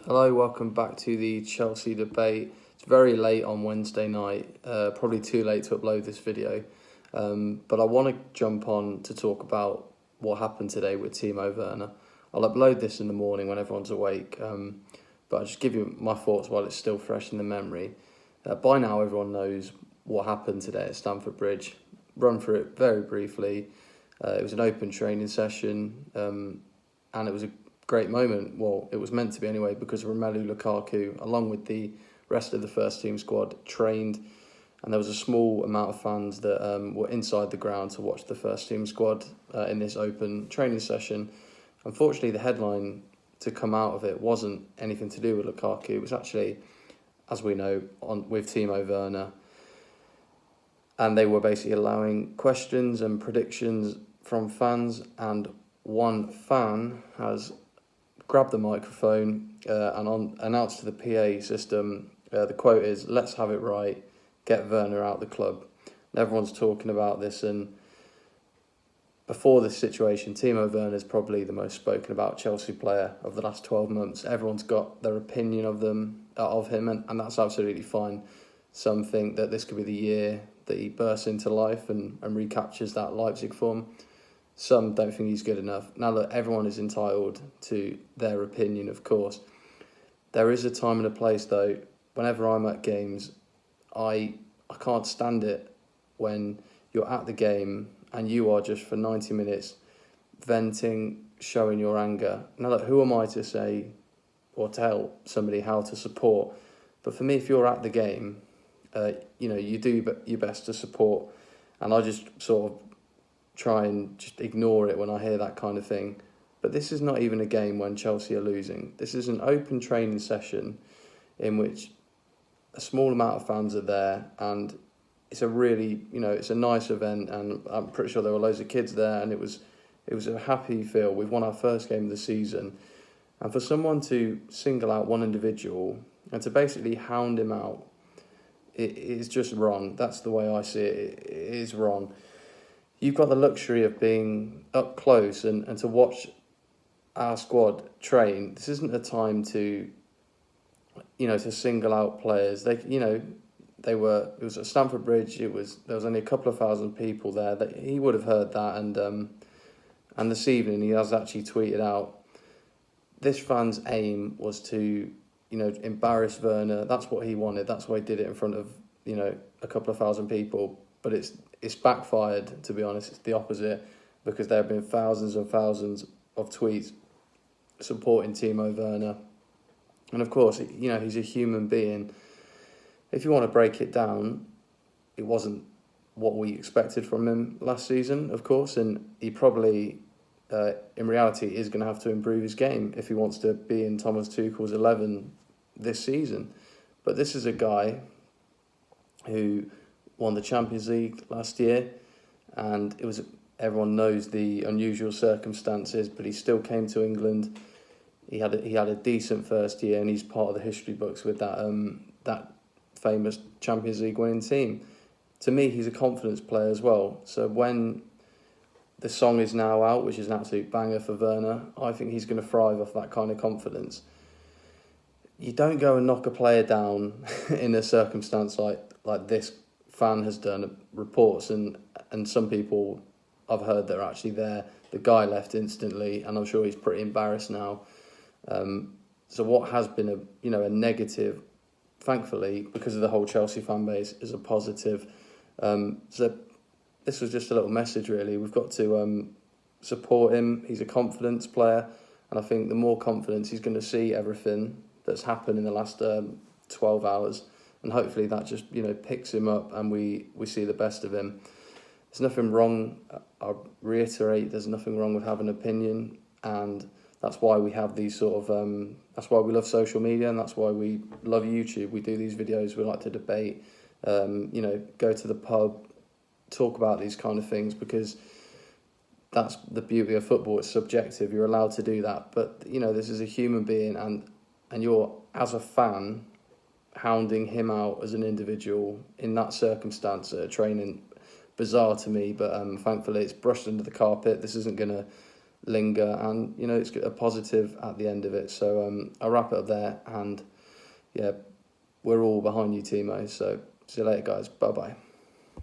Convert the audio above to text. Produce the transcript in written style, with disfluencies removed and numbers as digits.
Hello, welcome back to the Chelsea debate. It's very late on Wednesday night, probably too late to upload this video, but I want to jump on to talk about what happened today with Timo Werner. I'll upload this in the morning when everyone's awake, but I'll just give you my thoughts while it's still fresh in the memory. By now everyone knows what happened today at Stamford Bridge. Run through it very briefly. It was an open training session, and it was a great moment. Well, it was meant to be anyway, because Romelu Lukaku, along with the rest of the first team squad, trained, and there was a small amount of fans that were inside the ground to watch the first team squad in this open training session. Unfortunately, the headline to come out of it wasn't anything to do with Lukaku. It was actually, as we know, with Timo Werner, and they were basically allowing questions and predictions from fans, and one fan has grabbed the microphone and announced to the PA system, the quote is, "Let's have it right, get Werner out the club." And everyone's talking about this, and before this situation, Timo Werner is probably the most spoken about Chelsea player of the last 12 months. Everyone's got their opinion of him, and that's absolutely fine. Some think that this could be the year that he bursts into life and recaptures that Leipzig form. Some don't think he's good enough. Now, look, everyone is entitled to their opinion, of course. There is a time and a place, though. Whenever I'm at games, I can't stand it when you're at the game and you are just for 90 minutes venting, showing your anger. Now, look, who am I to say or tell somebody how to support? But for me, if you're at the game, you do your best to support. And I just sort of try and just ignore it when I hear that kind of thing. But this is not even a game when Chelsea are losing. This is an open training session in which a small amount of fans are there, and it's a really, it's a nice event, and I'm pretty sure there were loads of kids there, and it was a happy feel. We've won our first game of the season, and for someone to single out one individual and to basically hound him out, it is just wrong. That's the way I see it. It is wrong. You've got the luxury of being up close and to watch our squad train. This isn't a time to, to single out players. It was at Stamford Bridge. There was only a couple of thousand people there. That he would have heard that, and this evening he has actually tweeted out, this fan's aim was to, embarrass Werner. That's what he wanted. That's why he did it in front of, a couple of thousand people. But it's backfired, to be honest. It's the opposite, because there have been thousands and thousands of tweets supporting Timo Werner. And of course, he's a human being. If you want to break it down, it wasn't what we expected from him last season, of course, and he probably, in reality, is going to have to improve his game if he wants to be in Thomas Tuchel's 11 this season. But this is a guy who won the Champions League last year, and everyone knows the unusual circumstances, but he still came to England. He had a decent first year, and he's part of the history books with that famous Champions League winning team. To me, he's a confidence player as well. So when the song is now out, which is an absolute banger for Werner, I think he's going to thrive off that kind of confidence. You don't go and knock a player down in a circumstance like this fan has done. Reports and some people I've heard that are actually there. The guy left instantly, and I'm sure he's pretty embarrassed now. So what has been a negative, thankfully, because of the whole Chelsea fan base, is a positive. So this was just a little message, really. We've got to support him. He's a confidence player, and I think the more confidence, he's going to see everything that's happened in the last 12 hours. And hopefully that just, picks him up and we see the best of him. There's nothing wrong, I'll reiterate, there's nothing wrong with having an opinion. And that's why we have these that's why we love social media, and that's why we love YouTube. We do these videos, we like to debate, go to the pub, talk about these kind of things, because that's the beauty of football. It's subjective, you're allowed to do that. But, this is a human being, and you're, as a fan, hounding him out as an individual in that circumstance at training. Bizarre to me, but thankfully it's brushed under the carpet. This isn't going to linger, and it's a positive at the end of it. So I'll wrap it up there, and yeah, we're all behind you, Timo. So see you later, guys. Bye bye.